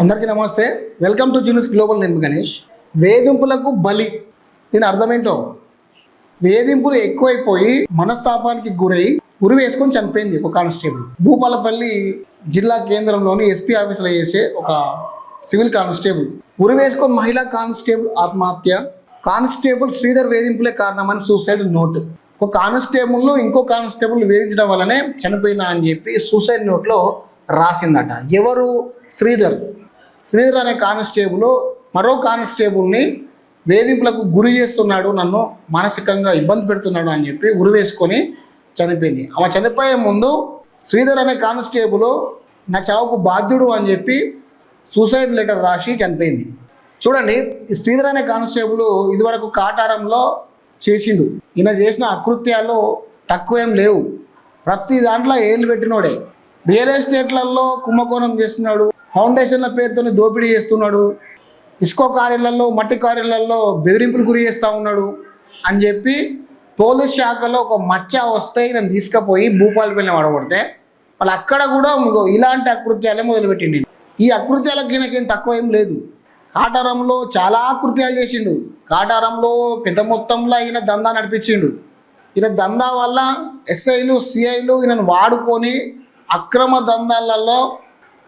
అందరికీ నమస్తే. Welcome to Genus Global. నేను గణేష్. వేధింపులకు బలి, దీని అర్థమేంటో. వేధింపులు ఎక్కువైపోయి మనస్తాపానికి గురై ఉరి వేసుకొని చనిపోయింది ఒక కానిస్టేబుల్. భూపాలపల్లి జిల్లా కేంద్రంలోని ఎస్పీ ఆఫీసులో చేసే ఒక సివిల్ కానిస్టేబుల్ ఉరి వేసుకొని మహిళా కానిస్టేబుల్ ఆత్మహత్య. కానిస్టేబుల్ శ్రీధర్ వేధింపులే కారణమని సూసైడ్ నోట్. ఒక కానిస్టేబుల్ను ఇంకో కానిస్టేబుల్ వేధించడం వల్లనే చనిపోయినా అని చెప్పి సూసైడ్ నోట్లో రాసిందట. ఎవరు? శ్రీధర్ అనే కానిస్టేబుల్ మరో కానిస్టేబుల్ని వేధింపులకు గురి చేస్తున్నాడు, నన్ను మానసికంగా ఇబ్బంది పెడుతున్నాడు అని చెప్పి ఉరి వేసుకొని చనిపోయింది. ఆమె చనిపోయే ముందు శ్రీధర్ అనే కానిస్టేబుల్ నా చావుకు బాధ్యుడు అని చెప్పి సూసైడ్ లెటర్ రాసి చనిపోయింది. చూడండి, ఈ శ్రీధర్ అనే కానిస్టేబుల్ ఇదివరకు కాటారంలో చేసిండు. ఈయన చేసిన అకృత్యాలు తక్కువేం లేవు. ప్రతి దాంట్లో ఏళ్ళు పెట్టినోడే. రియల్ ఎస్టేట్లలో కుంభకోణం చేస్తున్నాడు, ఫౌండేషన్ల పేరుతో దోపిడీ చేస్తున్నాడు, ఇసుక కార్యాలల్లో మట్టి కార్యాలల్లో బెదిరింపులు గురి చేస్తూ ఉన్నాడు అని చెప్పి పోలీస్ శాఖలో ఒక మచ్చ వస్తే నేను తీసుకుపోయి భూపాలపల్లి పడగొడితే వాళ్ళు అక్కడ కూడా ఇలాంటి అకృత్యాలే మొదలుపెట్టిండి. ఈ అకృత్యాలకు ఈయనకేం తక్కువ ఏం లేదు. కాటారంలో చాలా అకృత్యాలు చేసిండు. కాటారంలో పెద్ద మొత్తంలో ఈయన దందా నడిపించిండు. ఈయన దందా వల్ల ఎస్ఐలు సిఐలు ఈయనను వాడుకొని అక్రమ దందాలలో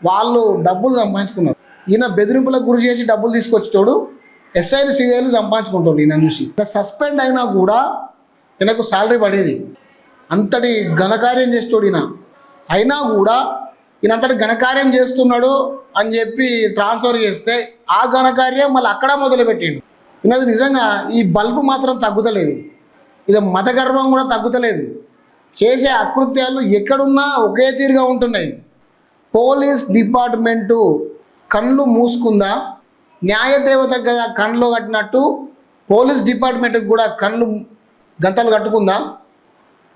వాళ్ళు డబ్బులు సంపాదించుకున్నారు. ఈయన బెదిరింపులకు గురి చేసి డబ్బులు తీసుకొచ్చేటోడు ఎస్ఐలు సిఐలు సంపాదించుకుంటాడు. ఈయన చూసి సస్పెండ్ అయినా కూడా ఈయనకు శాలరీ పడేది. అంతటి ఘనకార్యం చేస్తాడు ఈయన. అయినా కూడా ఈయన అంతటి ఘనకార్యం చేస్తున్నాడు అని చెప్పి ట్రాన్స్ఫర్ చేస్తే ఆ ఘనకార్యం మళ్ళీ అక్కడ మొదలుపెట్టిండు. ఈయనది నిజంగా ఈ బల్బు మాత్రం తగ్గుతలేదు. ఇది మత గర్వం కూడా తగ్గుతలేదు. చేసే అకృత్యాలు ఎక్కడున్నా ఒకే తీరుగా ఉంటున్నాయి. పోలీస్ డిపార్ట్మెంటు కళ్ళు మూసుకుందా? న్యాయదేవత కళ్ళు కట్టినట్టు పోలీస్ డిపార్ట్మెంట్కి కూడా కళ్ళు గంతలు కట్టుకుందా?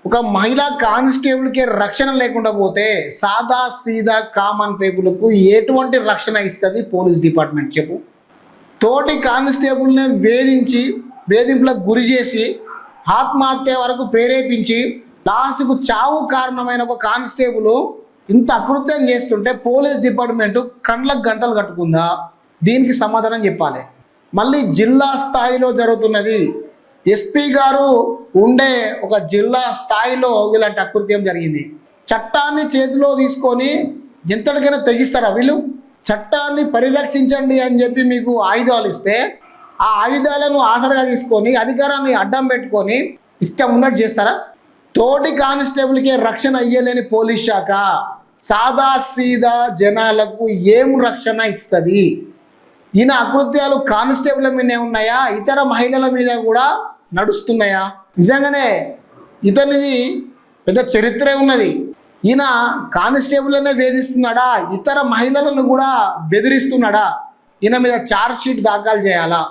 ఒక మహిళా కానిస్టేబుల్కి రక్షణ లేకుండా పోతే సాదా సీదా కామన్ పీపుల్కు ఎటువంటి రక్షణ ఇస్తుంది పోలీస్ డిపార్ట్మెంట్ చెప్పు? తోటి కానిస్టేబుల్ని వేధింపులకు గురి చేసి ఆత్మహత్య వరకు ప్రేరేపించి లాస్ట్కు చావు కారణమైన ఒక కానిస్టేబుల్ ఇంత అకృత్యం చేస్తుంటే పోలీస్ డిపార్ట్మెంటు కండ్లకు గంటలు కట్టుకుందా? దీనికి సమాధానం చెప్పాలి. మళ్ళీ జిల్లా స్థాయిలో జరుగుతున్నది. ఎస్పీ గారు ఉండే ఒక జిల్లా స్థాయిలో ఇలాంటి అకృత్యం జరిగింది. చట్టాన్ని చేతిలో తీసుకొని ఎంతటికైనా తెగిస్తారా వీళ్ళు? చట్టాన్ని పరిరక్షించండి అని చెప్పి మీకు ఆయుధాలు ఇస్తే ఆ ఆయుధాలను ఆసరగా తీసుకొని అధికారాన్ని అడ్డం పెట్టుకొని ఇష్టం ఉన్నట్టు చేస్తారా? తోటి కానిస్టేబుల్కే రక్షణ ఇయ్యలేని పోలీస్ శాఖ సాదా సీదా జనాలకు ఏం రక్షణ ఇస్తుంది? ఈయన అకృత్యాలు కానిస్టేబుల్ మీదే ఉన్నాయా, ఇతర మహిళల మీద కూడా నడుస్తున్నాయా? నిజంగానే ఇతనిది పెద్ద చరిత్రే ఉన్నది. ఈయన కానిస్టేబుల్నే వేధిస్తున్నాడా, ఇతర మహిళలను కూడా బెదిరిస్తున్నాడా? ఈయన మీద ఛార్జ్ షీట్ దాఖలు చేయాలా,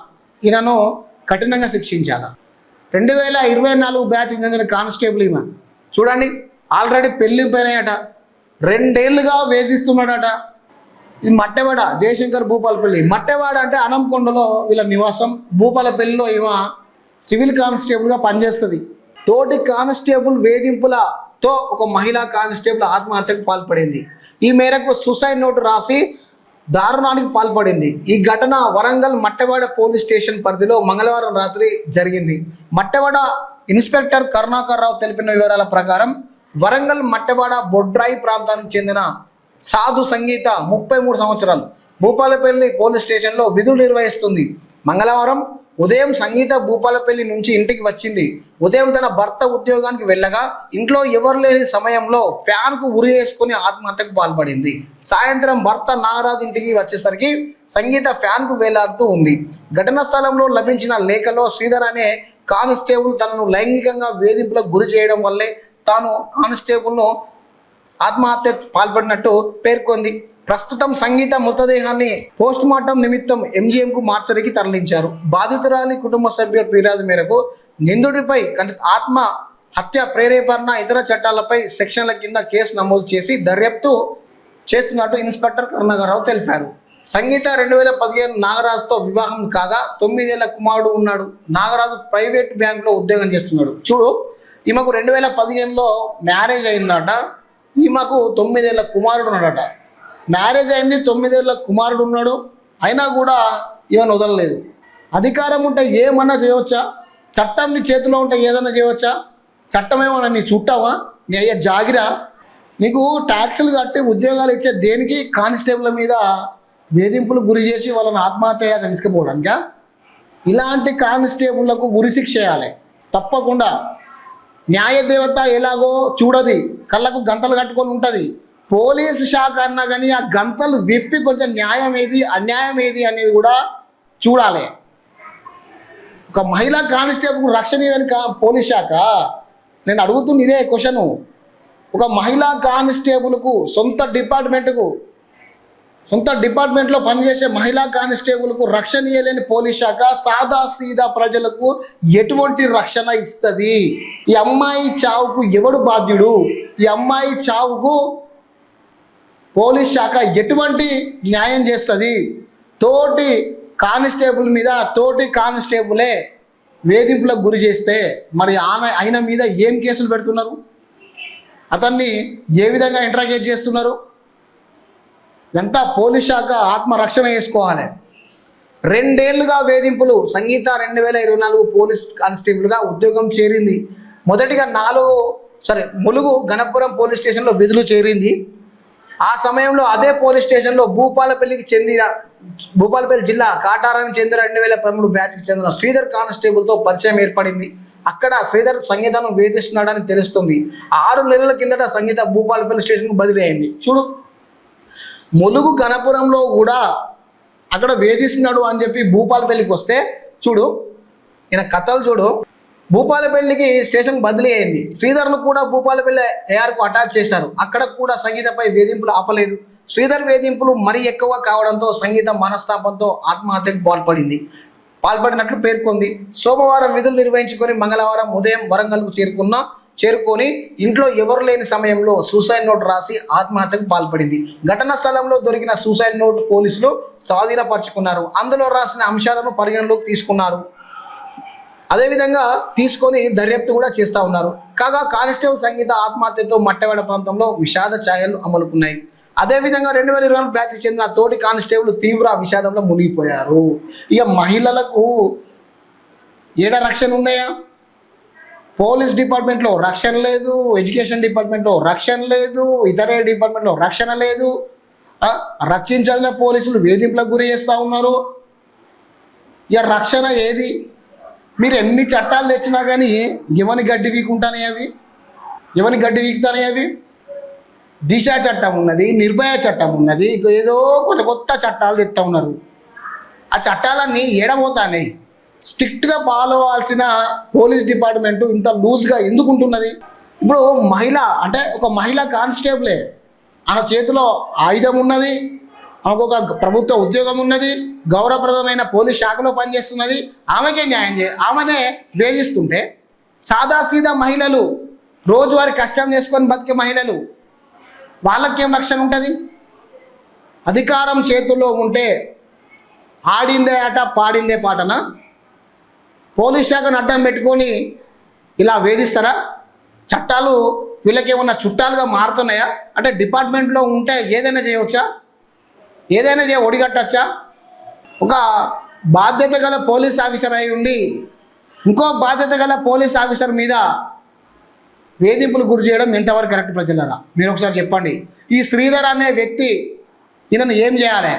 ఈయనను కఠినంగా శిక్షించాలా? 2024 బ్యాచ్ చెందిన కానిస్టేబుల్ ఈమె. చూడండి, ఆల్రెడీ పెళ్ళిపోయినాయట, 2 ఏళ్ళుగా వేధిస్తున్నాడట. ఇది మట్టెవాడ, జయశంకర్ భూపాలపల్లి. మట్టెవాడ అంటే అనంకొండలో వీళ్ళ నివాసం. భూపాలపల్లిలో ఈమె సివిల్ కానిస్టేబుల్గా పనిచేస్తుంది. తోటి కానిస్టేబుల్ వేధింపులతో ఒక మహిళా కానిస్టేబుల్ ఆత్మహత్యకు పాల్పడింది. ఈ మేరకు సూసైడ్ నోటు రాసి దారుణానికి పాల్పడింది. ఈ ఘటన వరంగల్ మట్టెవాడ పోలీస్ స్టేషన్ పరిధిలో మంగళవారం రాత్రి జరిగింది. మట్టెవాడ ఇన్స్పెక్టర్ కరుణాకర్ రావు తెలిపిన వివరాల ప్రకారం వరంగల్ మట్టెవాడ బొడ్రాయి ప్రాంతానికి చెందిన సాధు సంగీత 33 సంవత్సరాలు భూపాలపల్లి పోలీస్ స్టేషన్లో విధులు నిర్వహిస్తుంది. మంగళవారం ఉదయం సంగీత భూపాలపల్లి నుంచి ఇంటికి వచ్చింది. ఉదయం తన భర్త ఉద్యోగానికి వెళ్ళగా ఇంట్లో ఎవరు లేని సమయంలో ఫ్యాన్కు ఉరి వేసుకుని ఆత్మహత్యకు పాల్పడింది. సాయంత్రం భర్త నాగరాజు ఇంటికి వచ్చేసరికి సంగీత ఫ్యాన్కు వేలాడుతూ ఉంది. ఘటనా స్థలంలో లభించిన లేఖలో శ్రీధర్ అనే కానిస్టేబుల్ తనను లైంగికంగా వేధింపులకు గురి చేయడం వల్లే తాను కానిస్టేబుల్ను ఆత్మహత్య పాల్పడినట్టు పేర్కొంది. ప్రస్తుతం సంగీత మృతదేహాన్ని పోస్ట్ మార్టం నిమిత్తం ఎంజీఎంకు మార్చరికి తరలించారు. బాధితురాలి కుటుంబ సభ్యుల ఫిర్యాదు మేరకు నిందితుడిపై ఆత్మ హత్య, ప్రేరేపణ, ఇతర చట్టాలపై సెక్షన్ల కింద కేసు నమోదు చేసి దర్యాప్తు చేస్తున్నట్టు ఇన్స్పెక్టర్ కరుణాకరరావు తెలిపారు. సంగీత 2015 నాగరాజుతో వివాహం కాగా 9 ఏళ్ల కుమారుడు ఉన్నాడు. నాగరాజు ప్రైవేట్ బ్యాంకులో ఉద్యోగం చేస్తున్నాడు. చూడు, ఈమెకు 2015లో మ్యారేజ్ అయిందట. ఈమెకు 9 ఏళ్ల కుమారుడు ఉన్నాడట. మ్యారేజ్ అయింది, 9 ఏళ్ళ కుమారుడు ఉన్నాడు, అయినా కూడా ఈవెన్ వదలలేదు. అధికారం ఉంటే ఏమన్నా చేయవచ్చా? చట్టం నీ చేతిలో ఉంటే ఏదన్నా చేయవచ్చా? చట్టం ఏమన్నా నీ చుట్టావా? నీ అయ్యే జాగిరా? నీకు ట్యాక్సులు కట్టి ఉద్యోగాలు ఇచ్చే దేనికి? కానిస్టేబుల్ మీద వేధింపులు గురి చేసి వాళ్ళని ఆత్మహత్య తీసుకుపోవడానికా? ఇలాంటి కానిస్టేబుళ్లకు ఉరిశిక్ష చేయాలి తప్పకుండా. న్యాయదేవత ఎలాగో చూడది, కళ్ళకు గంతలు కట్టుకొని ఉంటుంది. పోలీసు శాఖ అన్నా కానీ ఆ గంతలు విప్పి కొంచెం న్యాయం ఏది అన్యాయం ఏది అనేది కూడా చూడాలి. ఒక మహిళా కానిస్టేబుల్కు రక్షణ ఇవ్వని పోలీస్ శాఖ. నేను అడుగుతున్న ఇదే క్వశ్చను. ఒక మహిళా కానిస్టేబుల్కు సొంత డిపార్ట్మెంట్లో పనిచేసే మహిళా కానిస్టేబుల్కు రక్షణ ఇవ్వలేని పోలీస్ శాఖ సాదా సీదా ప్రజలకు ఎటువంటి రక్షణ ఇస్తుంది? ఈ అమ్మాయి చావుకు ఎవడు బాధ్యుడు? ఈ అమ్మాయి చావుకు పోలీస్ శాఖ ఎటువంటి న్యాయం చేస్తుంది? తోటి కానిస్టేబుల్ మీద తోటి కానిస్టేబులే వేధింపులకు గురి చేస్తే మరి ఆయన మీద ఏం కేసులు పెడుతున్నారు? అతన్ని ఏ విధంగా ఇంటరాగేట్ చేస్తున్నారు? ఇదంతా పోలీస్ శాఖ ఆత్మరక్షణ చేసుకోవాలి. 2 ఏళ్లుగా వేధింపులు. సంగీత 2024 పోలీస్ కానిస్టేబుల్గా ఉద్యోగం చేరింది. మొదటిగా ములుగు గణపురం పోలీస్ స్టేషన్లో విధులు చేరింది. ఆ సమయంలో అదే పోలీస్ స్టేషన్లో భూపాలపల్లి జిల్లా కాటారానికి చెందిన 2013 బ్యాచ్కి చెందిన శ్రీధర్ కానిస్టేబుల్తో పరిచయం ఏర్పడింది. అక్కడ శ్రీధర్ సంగీతను వేధిస్తున్నాడని తెలుస్తుంది. 6 నెలల కిందట సంగీత భూపాలపల్లి స్టేషన్కు బదిలీ అయింది. చూడు, ములుగు గణపురంలో కూడా అక్కడ వేధిస్తున్నాడు అని చెప్పి భూపాలపల్లికి వస్తే చూడు, ఈయన కథలు చూడు. భూపాలపల్లికి స్టేషన్ బదిలీ అయింది. శ్రీధర్ను కూడా భూపాలపల్లి ఏఆర్కు అటాచ్ చేశారు. అక్కడ కూడా సంగీతపై వేధింపులు ఆపలేదు. శ్రీధర్ వేధింపులు మరీ ఎక్కువ కావడంతో సంగీత మనస్తాపంతో ఆత్మహత్యకు పాల్పడినట్లు పేర్కొంది. సోమవారం విధులు నిర్వహించుకొని మంగళవారం ఉదయం వరంగల్కు చేరుకొని ఇంట్లో ఎవరు లేని సమయంలో సూసైడ్ నోట్ రాసి ఆత్మహత్యకు పాల్పడింది. ఘటనా స్థలంలో దొరికిన సూసైడ్ నోట్ పోలీసులు స్వాధీనపరుచుకున్నారు. అందులో రాసిన అంశాలను పరిగణలోకి తీసుకున్నారు. అదేవిధంగా తీసుకొని దర్యాప్తు కూడా చేస్తూ ఉన్నారు. కాగా కానిస్టేబుల్ సంగీత ఆత్మహత్యతో మట్టెవాడ ప్రాంతంలో విషాద ఛాయలు అమలుకున్నాయి. అదేవిధంగా 2024 బ్యాచ్కి చెందిన తోటి కానిస్టేబుల్ తీవ్ర విషాదంలో మునిగిపోయారు. ఇక మహిళలకు ఏడ రక్షణ ఉన్నాయా? పోలీస్ డిపార్ట్మెంట్లో రక్షణ లేదు, ఎడ్యుకేషన్ డిపార్ట్మెంట్లో రక్షణ లేదు, ఇతర డిపార్ట్మెంట్లో రక్షణ లేదు. రక్షించాల్సిన పోలీసులు వేధింపులకు గురి చేస్తూ ఉన్నారు. ఇక రక్షణ ఏది? మీరు ఎన్ని చట్టాలు తెచ్చినా కానీ ఎవని గడ్డి వీకుతానే అవి? దిశ చట్టం ఉన్నది, నిర్భయ చట్టం ఉన్నది, ఏదో కొత్త చట్టాలు తెస్తా ఉన్నారు. ఆ చట్టాలన్నీ ఏడబోతానే. స్ట్రిక్ట్గా ఫాలో అవ్వాల్సిన పోలీస్ డిపార్ట్మెంటు ఇంత లూజ్గా ఎందుకు ఉంటున్నది? ఇప్పుడు ఒక మహిళా కానిస్టేబులే, ఆమె చేతిలో ఆయుధం ఉన్నది, ఆమెకు ఒక ప్రభుత్వ ఉద్యోగం ఉన్నది, గౌరవప్రదమైన పోలీస్ శాఖలో పనిచేస్తున్నది. ఆమెకే న్యాయం ఆమెనే వేధిస్తుంటే సాదాసీదా మహిళలు, రోజువారి కష్టం చేసుకొని బతికే మహిళలు, వాళ్ళకేం రక్షణ ఉంటుంది? అధికారం చేతుల్లో ఉంటే ఆడిందే ఆట పాడిందే పాటన పోలీస్ శాఖను అడ్డం పెట్టుకొని ఇలా వేధిస్తారా? చట్టాలు వీళ్ళకేమన్నా చుట్టాలుగా మారుతున్నాయా? అంటే డిపార్ట్మెంట్లో ఉంటే ఏదైనా చేయవచ్చా? ఒడిగట్టచ్చా? ఒక బాధ్యత గల పోలీస్ ఆఫీసర్ అయి ఉండి ఇంకో బాధ్యత గల పోలీస్ ఆఫీసర్ మీద వేధింపులు గురి చేయడం ఎంతవరకు కరెక్ట్? ప్రజలారా మీరు ఒకసారి చెప్పండి. ఈ శ్రీధర్ అనే వ్యక్తి ఈయనను ఏం చేయాలి?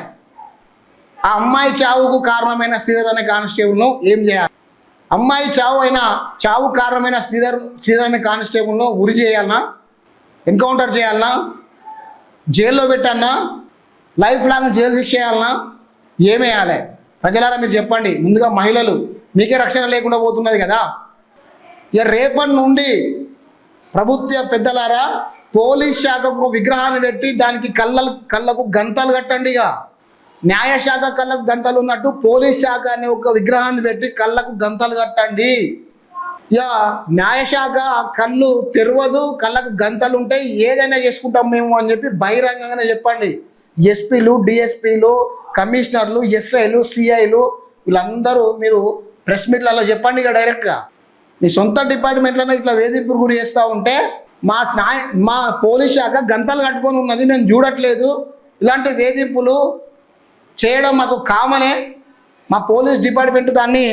ఆ అమ్మాయి చావుకు కారణమైన శ్రీధర్ అనే కానిస్టేబుల్ను ఏం చేయాలి? అమ్మాయి చావు కారణమైన శ్రీధర్ అనే కానిస్టేబుల్ను ఉరి చేయాలన్నా, ఎన్కౌంటర్ చేయాలన్నా, జైల్లో పెట్టాలన్నా, లైఫ్ లాంగ్ జైలు శిక్ష చేయాలన్నా, ఏమేయాలి? ప్రజలారా మీరు చెప్పండి. ముందుగా మహిళలు, మీకే రక్షణ లేకుండా పోతున్నది కదా. ఇక రేపటి నుండి ప్రభుత్వ పెద్దలారా పోలీస్ శాఖకు విగ్రహాన్ని పెట్టి దానికి కళ్ళకు గంతలు కట్టండి. ఇక న్యాయశాఖ కళ్ళకు గంతలు ఉన్నట్టు పోలీస్ శాఖ అనే ఒక విగ్రహాన్ని పెట్టి కళ్ళకు గంతలు కట్టండి. ఇక న్యాయశాఖ కళ్ళు తెరవదు, కళ్ళకు గంతలు ఉంటాయి, ఏదైనా చేసుకుంటాం మేము అని చెప్పి బహిరంగంగానే చెప్పండి. ఎస్పీలు, డిఎస్పీలు, కమిషనర్లు, ఎస్ఐలు, సిఐలు వీళ్ళందరూ మీరు ప్రెస్ మీట్లలో చెప్పండి. ఇక డైరెక్ట్గా మీ సొంత డిపార్ట్మెంట్లోనే ఇట్లా వేధింపులు గురి చేస్తూ ఉంటే మా పోలీస్ శాఖ గంతలు కట్టుకొని ఉన్నది, మేము చూడట్లేదు, ఇలాంటి వేధింపులు చేయడం మాకు కామనే, మా పోలీస్ డిపార్ట్మెంట్ దాన్ని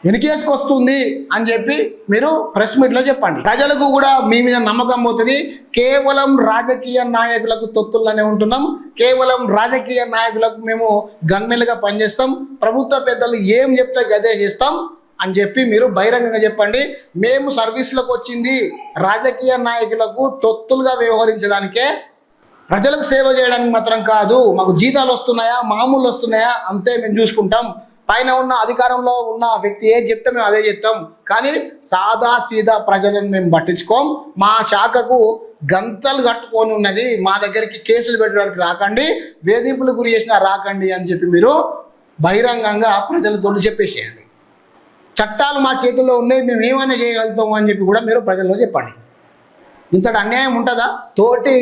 వెనుకేసుకొస్తుంది అని చెప్పి మీరు ప్రెస్ మీట్లో చెప్పండి. ప్రజలకు కూడా మీ మీద నమ్మకం పోతుంది. కేవలం రాజకీయ నాయకులకు తొత్తుల్లోనే ఉంటున్నాం, కేవలం రాజకీయ నాయకులకు మేము గన్మెన్లుగా పనిచేస్తాం, ప్రభుత్వ పెద్దలు ఏం చెప్తే గదే చేస్తాం అని చెప్పి మీరు బహిరంగంగా చెప్పండి. మేము సర్వీస్లోకి వచ్చింది రాజకీయ నాయకులకు తొత్తులుగా వ్యవహరించడానికే, ప్రజలకు సేవ చేయడానికి మాత్రం కాదు. మాకు జీతాలు వస్తున్నాయా, మామూలు వస్తున్నాయా అంతే మేము చూసుకుంటాం. పైన ఉన్న అధికారంలో ఉన్న వ్యక్తి ఏం చెప్తే మేము అదే చెప్తాం, కానీ సాదా సీదా ప్రజలను మేము పట్టించుకోం. మా శాఖకు గంతలు కట్టుకొని ఉన్నది, మా దగ్గరికి కేసులు పెట్టడానికి రాకండి, వేధింపులు గురి చేసినా రాకండి అని చెప్పి మీరు బహిరంగంగా ప్రజలతో చెప్పేసేయండి. చట్టాలు మా చేతుల్లో ఉన్నాయి, మేము ఏమైనా చేయగలుగుతాము అని చెప్పి కూడా మీరు ప్రజల్లో చెప్పండి. ఇంతటి అన్యాయం ఉంటుందా? తోటి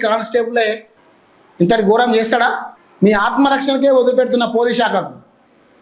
కానిస్టేబులే ఇంతటి ఘోరం చేస్తాడా? మీ ఆత్మరక్షణకే వదిలిపెడుతున్న పోలీస్ శాఖకు